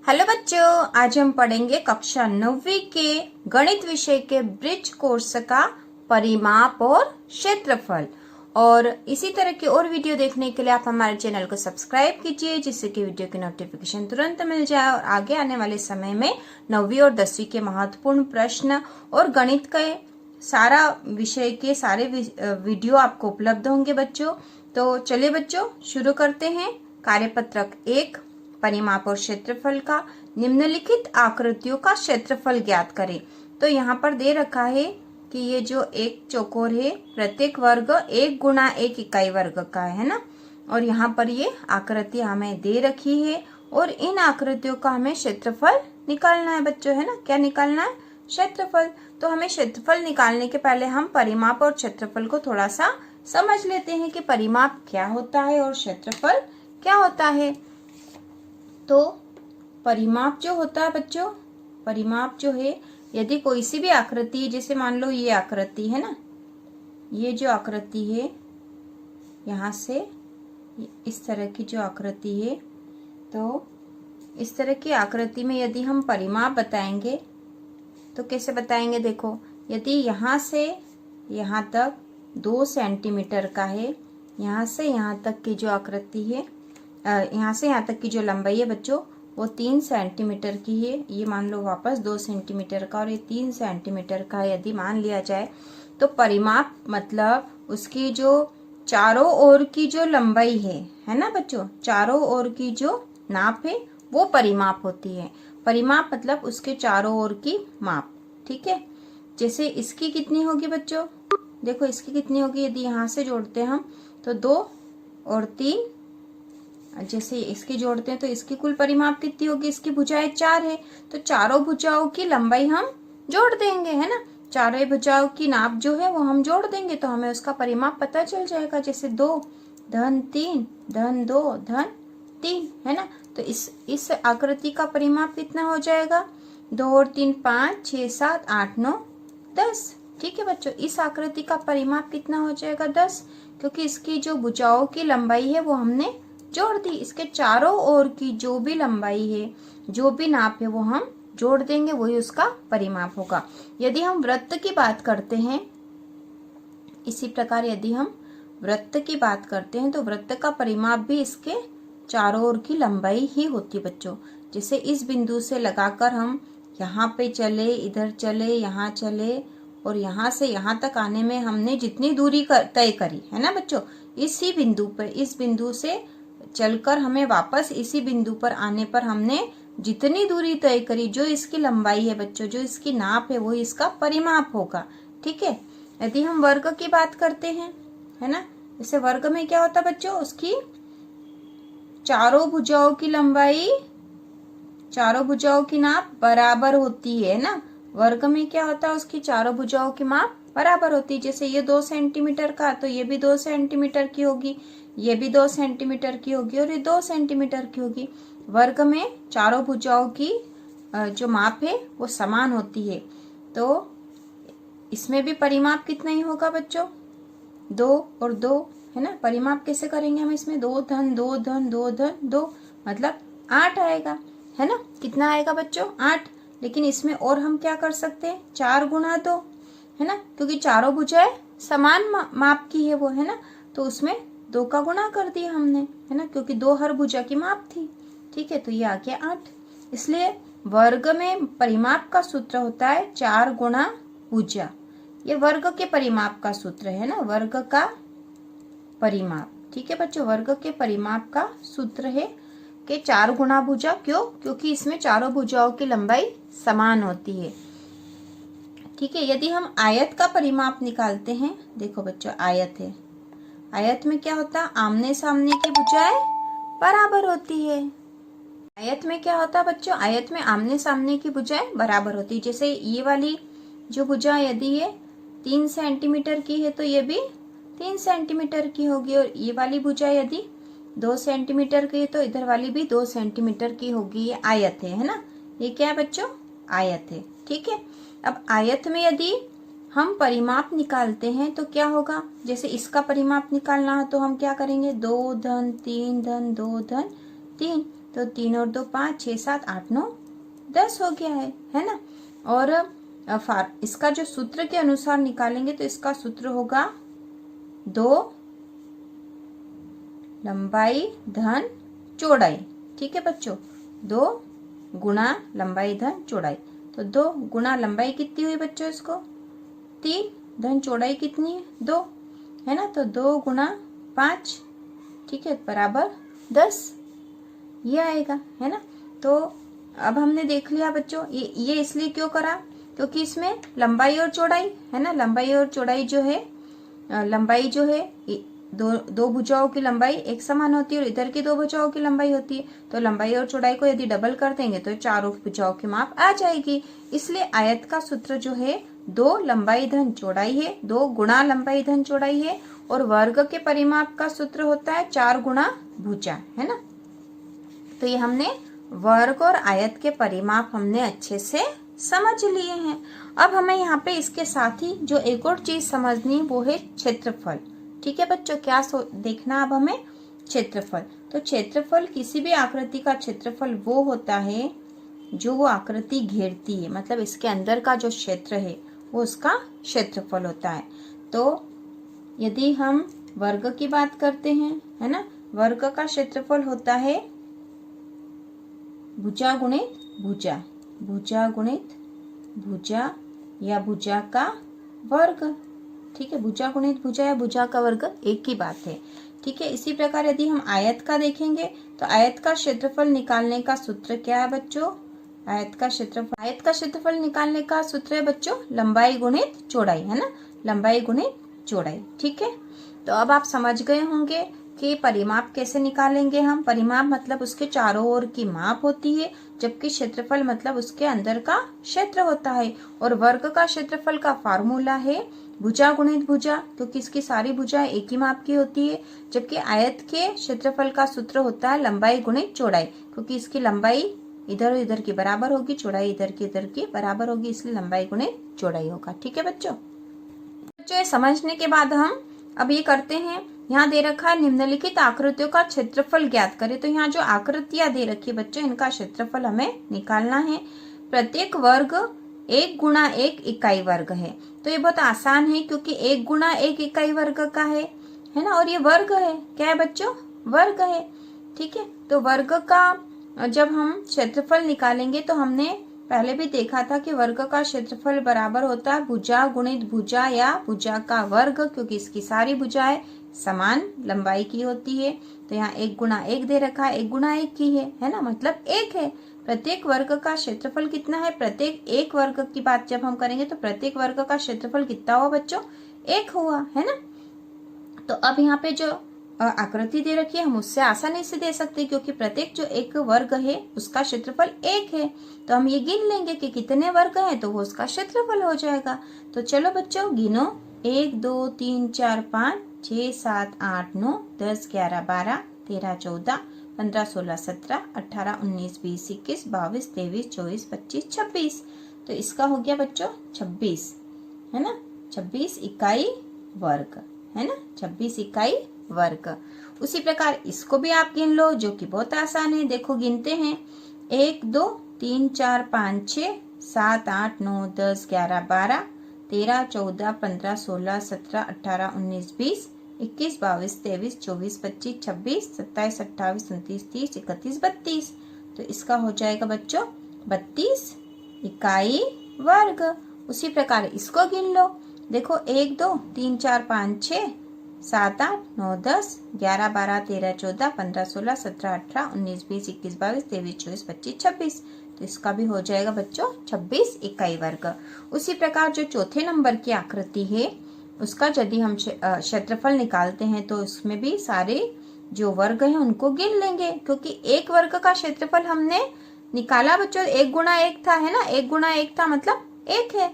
Hello बच्चों, आज हम पढ़ेंगे कक्षा 9वीं के गणित विषय के ब्रिज कोर्स का परिमाप और क्षेत्रफल। और इसी तरह के और वीडियो देखने के लिए आप हमारे चैनल को सब्सक्राइब कीजिए, जिससे कि वीडियो की नोटिफिकेशन तुरंत मिल जाए और आगे आने वाले समय में 9वीं और 10वीं के महत्वपूर्ण प्रश्न और गणित के सारा विषय के सारे वीडियो आपको उपलब्ध होंगे बच्चों। तो चलिए बच्चों, शुरू करते हैं। कार्यपत्रक 1, परिमाप और क्षेत्रफल का। निम्नलिखित आकृतियों का क्षेत्रफल ज्ञात करें। तो यहाँ पर दे रखा है कि ये जो एक चौकोर है, प्रत्येक वर्ग 1 गुणा 1 इकाई वर्ग का है ना। और यहाँ पर ये आकृति हमें दे रखी है और इन आकृतियों का हमें क्षेत्रफल निकालना है बच्चों, है ना। क्या निकालना है? क्षेत्रफल। तो हमें क्षेत्रफल निकालने के पहले हम परिमाप और क्षेत्रफल को थोड़ा सा समझ लेते हैं कि परिमाप क्या होता है और क्षेत्रफल क्या होता है। तो परिमाप जो होता है बच्चों, परिमाप जो है, यदि कोई सी भी आकृति, जैसे मान लो ये आकृति है ना, ये जो आकृति है यहाँ से इस तरह की जो आकृति है, तो इस तरह की आकृति में यदि हम परिमाप बताएंगे तो कैसे बताएंगे? देखो, यदि यहाँ से यहाँ तक 2 सेंटीमीटर का है, यहाँ से यहाँ तक की जो आकृति है, यहाँ से यहाँ तक की जो लंबाई है बच्चों, वो 3 सेंटीमीटर की है। ये मान लो वापस 2 सेंटीमीटर का और ये 3 सेंटीमीटर का यदि मान लिया जाए, तो परिमाप मतलब उसकी जो चारों ओर की जो लंबाई है ना बच्चों, चारों ओर की जो नाप है वो परिमाप होती है। परिमाप मतलब उसके चारों ओर की माप, ठीक है। जैसे इसकी कितनी होगी बच्चों? देखो इसकी कितनी होगी, यदि यहाँ से जोड़ते हैं हम तो 2 और 3, जैसे इसकी जोड़ते हैं तो इसकी कुल परिमाप कितनी होगी? इसकी भुजाएं 4 है, तो चारों भुजाओं की लंबाई हम जोड़ देंगे, है ना। चारों भुजाओं की नाप जो है वो हम जोड़ देंगे तो हमें उसका परिमाप पता चल जाएगा। जैसे 2 धन 3 धन 2 धन 3, है ना। तो इस आकृति का परिमाप कितना हो जाएगा? 2 और 3 5 6 7 8 9 10, ठीक है बच्चों। इस आकृति का परिमाप कितना हो जाएगा? 10, क्योंकि इसकी जो भुजाओं की लंबाई है वो हमने जोड़ दी। इसके चारों ओर की जो भी लंबाई है, जो भी नाप है, वो हम जोड़ देंगे, वही उसका परिमाप होगा। यदि हम वृत्त की बात करते हैं, इसी प्रकार यदि हम वृत्त की बात करते हैं तो वृत्त का परिमाप भी इसके चारों ओर की लंबाई ही होती है बच्चों। जैसे इस बिंदु से लगाकर हम यहाँ पे चले, इधर चले, यहाँ चले और यहाँ से यहाँ तक आने में हमने जितनी दूरी तय करी है ना बच्चों, इसी बिंदु पर, इस बिंदु से चलकर हमें वापस इसी बिंदु पर आने पर हमने जितनी दूरी तय करी, जो इसकी लंबाई है बच्चों, जो इसकी नाप है, वो इसका परिमाप होगा, ठीक है। यदि हम वर्ग की बात करते हैं, है ना, जैसे वर्ग में क्या होता है बच्चों, उसकी चारों भुजाओं की लंबाई, चारों भुजाओं की नाप बराबर होती है ना। वर्ग में क्या होता है, उसकी चारों भुजाओं की माप बराबर होती है। जैसे ये 2 सेंटीमीटर का तो ये भी 2 सेंटीमीटर की होगी, ये भी 2 सेंटीमीटर की होगी और ये 2 सेंटीमीटर की होगी। वर्ग में चारों भुजाओं की जो माप है वो समान होती है, तो इसमें भी परिमाप कितना ही होगा बच्चों? 2 और 2, है ना। परिमाप कैसे करेंगे हम इसमें? 2 धन 2 धन 2 धन 2, मतलब 8 आएगा, है ना। कितना आएगा बच्चों? 8। लेकिन इसमें और हम क्या कर सकते हैं? 4 गुणा 2, है ना, क्योंकि चारों भुजाएं समान माप की है वो, है ना। तो उसमें 2 का गुणा कर दिया हमने, है ना, क्योंकि 2 हर भुजा की माप थी, ठीक है। तो ये आ गया 8। इसलिए वर्ग में परिमाप का सूत्र होता है 4 गुणा भुजा। ये वर्ग के परिमाप का सूत्र है ना, वर्ग का परिमाप, ठीक है बच्चों। वर्ग के परिमाप का सूत्र है कि 4 गुणा भुजा। क्यों? क्योंकि इसमें चारों भुजाओं की लंबाई समान होती है, ठीक है। यदि हम आयत का परिमाप निकालते हैं, देखो बच्चों आयत है, आयत में क्या होता है? आमने सामने की भुजाएं बराबर होती है। आयत में क्या होता है बच्चों? आयत में आमने सामने की भुजाएं बराबर होती है। जैसे ये वाली जो भुजा यदि ये 3 सेंटीमीटर की है तो ये भी 3 सेंटीमीटर की होगी, और ये वाली भुजा यदि 2 सेंटीमीटर की है तो इधर वाली भी 2 सेंटीमीटर की होगी। ये आयत है ना। ये क्या है बच्चों? आयत है, ठीक है। अब आयत में यदि हम परिमाप निकालते हैं तो क्या होगा? जैसे इसका परिमाप निकालना हो तो हम क्या करेंगे? 2 धन 3 धन 2 धन 3, तो 3 और 2 5, 6 7 8 9 10 हो गया है ना। और इसका जो सूत्र के अनुसार निकालेंगे तो इसका सूत्र होगा 2 लंबाई धन चौड़ाई। ठीक है बच्चों, 2 गुणा लंबाई धन चौड़ाई। तो 2 गुणा लंबाई कितनी हुई बच्चों, इसको 3, धन चौड़ाई कितनी है 2, है ना। तो 2 गुणा 5, ठीक है, बराबर 10, ये आएगा, है ना। तो अब हमने देख लिया बच्चों, ये इसलिए क्यों करा, क्योंकि इसमें लंबाई और चौड़ाई है ना, लंबाई और चौड़ाई जो है, लंबाई जो है दो भुजाओं की लंबाई एक समान होती है और इधर की 2 भुजाओं की लंबाई होती है। तो लंबाई और चौड़ाई को यदि डबल कर देंगे तो चारों भुजाओं की माप आ जाएगी। इसलिए आयत का सूत्र जो है 2 लंबाई धन चौड़ाई है, 2 गुणा लंबाई धन चौड़ाई है। और वर्ग के परिमाप का सूत्र होता है 4 गुणा भुजा, है ना। तो ये हमने वर्ग और आयत के परिमाप हमने अच्छे से समझ लिए हैं। अब हमें यहाँ पे इसके साथ ही जो एक और चीज समझनी वो है क्षेत्रफल। ठीक है बच्चों, क्या देखना अब हमें, क्षेत्रफल। तो क्षेत्रफल, किसी भी आकृति का क्षेत्रफल वो होता है जो वो आकृति घेरती है, मतलब इसके अंदर का जो क्षेत्र है वो उसका क्षेत्रफल होता है। तो यदि हम वर्ग की बात करते हैं, है ना, वर्ग का क्षेत्रफल होता है भुजा गुणित भुजा, भुजा गुणित भुजा या भुजा का वर्ग। ठीक है, भुजा गुणित भुजा या भुजा का वर्ग एक ही बात है। ठीक है, इसी प्रकार यदि हम आयत का देखेंगे तो आयत का क्षेत्रफल निकालने का सूत्र क्या है बच्चों, आयत का क्षेत्रफल निकालने का सूत्र है बच्चों लंबाई गुणित चौड़ाई, है ना, लंबाई गुणित चौड़ाई। ठीक है, तो अब आप समझ गए होंगे कि परिमाप कैसे निकालेंगे हम। परिमाप मतलब उसके चारों ओर की माप होती है, जबकि क्षेत्रफल मतलब उसके अंदर का क्षेत्र होता है। और वर्ग का क्षेत्रफल का फार्मूला है भुजा गुणित भुजा, क्योंकि इसकी सारी भुजाएं एक ही माप की होती है। जबकि आयत के क्षेत्रफल का सूत्र होता है लंबाई गुणित चौड़ाई, क्योंकि इसकी लंबाई इधर इधर की बराबर होगी, चौड़ाई इधर की बराबर होगी, इसलिए लंबाई गुणित चौड़ाई होगा। ठीक है बच्चों, समझने के बाद हम अब ये करते हैं, यहाँ दे रखा है निम्नलिखित आकृतियों का क्षेत्रफल ज्ञात करें। तो यहाँ जो आकृतियां दे रखी है बच्चों, इनका क्षेत्रफल हमें निकालना है। प्रत्येक वर्ग 1 गुणा 1 इकाई वर्ग है। तो ये बहुत आसान है, क्योंकि 1 गुणा 1 इकाई वर्ग का है ना, और ये वर्ग है, क्या है बच्चों, वर्ग है। ठीक है, तो वर्ग का जब हम क्षेत्रफल निकालेंगे तो हमने पहले भी देखा था कि वर्ग का क्षेत्रफल बराबर होता है भुजा गुणित भुजा या भुजा का वर्ग, क्योंकि इसकी सारी भुजाएं समान लंबाई की होती है। तो यहाँ 1 गुणा 1 दे रखा है, 1 गुणा 1 की है ना, मतलब 1 है। प्रत्येक वर्ग का क्षेत्रफल कितना है, प्रत्येक एक वर्ग की बात जब हम करेंगे तो प्रत्येक वर्ग का क्षेत्रफल कितना हुआ बच्चों, 1 हुआ, है ना। तो अब यहाँ पे जो आकृति दे रखी है हम उससे आसानी से दे सकते हैं, क्योंकि प्रत्येक जो एक वर्ग है उसका क्षेत्रफल 1 है। तो हम ये गिन लेंगे कि कितने वर्ग हैं, तो वो उसका क्षेत्रफल हो जाएगा। तो चलो बच्चों गिनो, 1 2 3 4 5 6 7 8 9 10 11 12 13 14 15 16 17 18 19 20 21 22 23 24 25 26। तो इसका हो गया बच्चों 26, है ना, 26 इकाई वर्ग, है ना, 26 इकाई वर्ग। उसी प्रकार इसको भी आप गिन लो, जो कि बहुत आसान है। देखो गिनते हैं, 1 2 3 4 5 6 7 8 9 10 11 12 13 14 15 16 17 18 19 20 21 22 23 24 25 26 27 28 29 30 31 32। तो इसका हो जाएगा बच्चों 32 इकाई वर्ग। उसी प्रकार इसको गिन लो, देखो 1 2 3 4 5 6 7 8 9 10 11 12 13 14 15 16 17 18 19 20 21 22 23 24 25 26। तो इसका भी हो जाएगा बच्चों 26 इकाई वर्ग। उसी प्रकार जो चौथे नंबर की आकृति है उसका यदि हम क्षेत्रफल निकालते हैं तो उसमें भी सारे जो वर्ग हैं उनको गिन लेंगे, क्योंकि एक वर्ग का क्षेत्रफल हमने निकाला बच्चों 1 गुणा 1 था, है ना, 1 गुणा 1 था मतलब 1 है।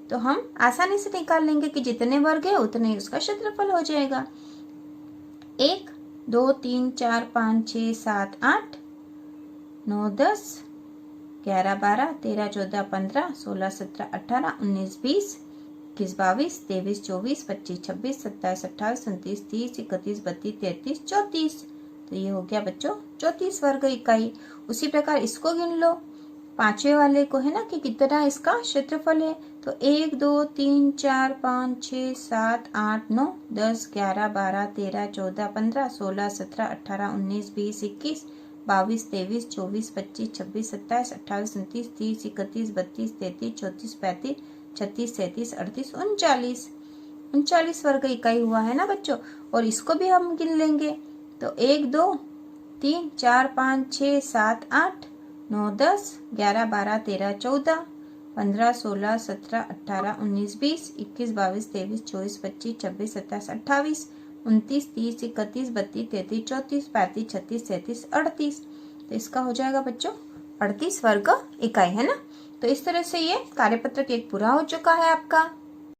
तो हम आसानी से निकाल लेंगे कि जितने वर्ग है उतने उसका क्षेत्रफल हो जाएगा। 1 2 3 4 5 6 7 8 9 10 11 12 13 14 15 16 17 18 19 20 21 22 23 24 25 26 27 28 29 30 31 32 33 34। तो ये हो गया बच्चों 34 वर्ग इकाई। उसी प्रकार इसको गिन लो, पांचवे वाले को, है ना, कि कितना इसका क्षेत्रफल है। तो 1 2 3 4 5 6 7 8 9 10 11 12 13 14 15 16 17 18 19 20 21 22 23 24 25 26 27 28 29 30 31 32 33 34 35 36 37 38 39 वर्ग इकाई हुआ, है ना बच्चों। और इसको भी हम गिन लेंगे। तो 1 2 3 4 5 6 7 8 9 10 11 12 13 14 15 16 17 18 19 20 21 22 23 24 25 26 27 28 29 30 31 32 33 34 35 36 37 38। तो इसका हो जाएगा बच्चों 38 वर्ग इकाई, है ना। तो इस तरह से ये कार्यपत्रक एक पूरा हो चुका है आपका।